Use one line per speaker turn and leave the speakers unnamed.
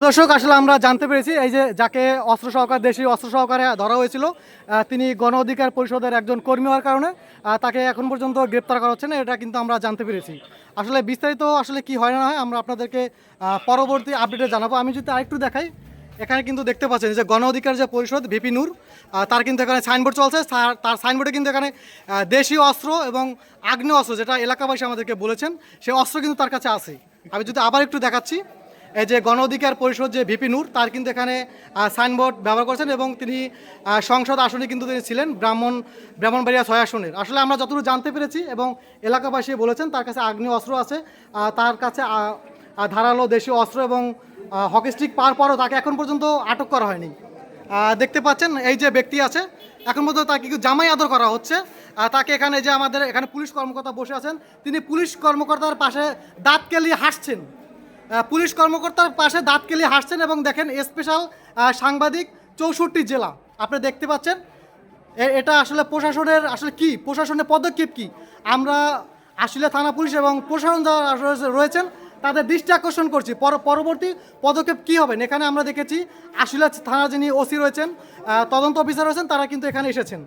দর্শক আসলে আমরা জানতে পেরেছি এই যে যাকে অস্ত্র সহকারে দেশীয় অস্ত্র সহকারে ধরা হয়েছিল তিনি গণ অধিকার পরিষদের একজন কর্মী হওয়ার কারণে তাকে এখন পর্যন্ত গ্রেপ্তার করা হচ্ছে না, এটা কিন্তু আমরা জানতে পেরেছি। আসলে বিস্তারিত আসলে কি হয় না হয় আমরা আপনাদেরকে পরবর্তী আপডেটে জানাবো। আমি যদি আরেকটু দেখাই, এখানে কিন্তু দেখতে পাচ্ছেন যে গণ অধিকার যে পরিষদ ভিপি নূর, তার কিন্তু এখানে সাইনবোর্ড চলছে। তার সাইনবোর্ডে কিন্তু এখানে দেশীয় অস্ত্র এবং আগ্নেয় অস্ত্র, যেটা এলাকাবাসী আমাদেরকে বলেছেন, সেই অস্ত্র কিন্তু তার কাছে আছে। আমি যদি আবার একটু দেখাচ্ছি, এই যে গণ অধিকার পরিষদ যে ভিপি নূর, তার কিন্তু এখানে সাইনবোর্ড ব্যবহার করছেন এবং তিনি সংসদ আসনে কিন্তু তিনি ছিলেন ব্রাহ্মণবাড়িয়া 6 আসনের। আসলে আমরা যতটুকু জানতে পেরেছি এবং এলাকাবাসী বলেছেন তার কাছে আগ্নেয় অস্ত্র আছে, তার কাছে ধারালো দেশীয় অস্ত্র এবং হকি স্টিক পাওয়ার পরও তাকে এখন পর্যন্ত আটক করা হয়নি। দেখতে পাচ্ছেন এই যে ব্যক্তি আছে, এখন পর্যন্ত তাকে কিন্তু জামাই আদর করা হচ্ছে। তাকে এখানে যে আমাদের এখানে পুলিশ কর্মকর্তা বসে আছেন, তিনি পুলিশ কর্মকর্তার পাশে দাঁত কেলিয়ে হাসছেন। পুলিশ কর্মকর্তার পাশে দাঁত কেলিয়ে হাসছেন এবং দেখেন স্পেশাল সাংবাদিক 64 জেলা আপনি দেখতে পাচ্ছেন। এটা আসলে প্রশাসনের আসলে কি, প্রশাসনের পদক্ষেপ কি, আমরা আসলে থানা পুলিশ এবং প্রশাসন যারা রয়েছেন তাদের দৃষ্টি আকর্ষণ করছি পরবর্তী পদক্ষেপ কী হবেন। এখানে আমরা দেখেছি আশুলিয়া থানা যিনি ওসি রয়েছেন, তদন্ত অফিসার রয়েছেন, তারা কিন্তু এখানে এসেছেন।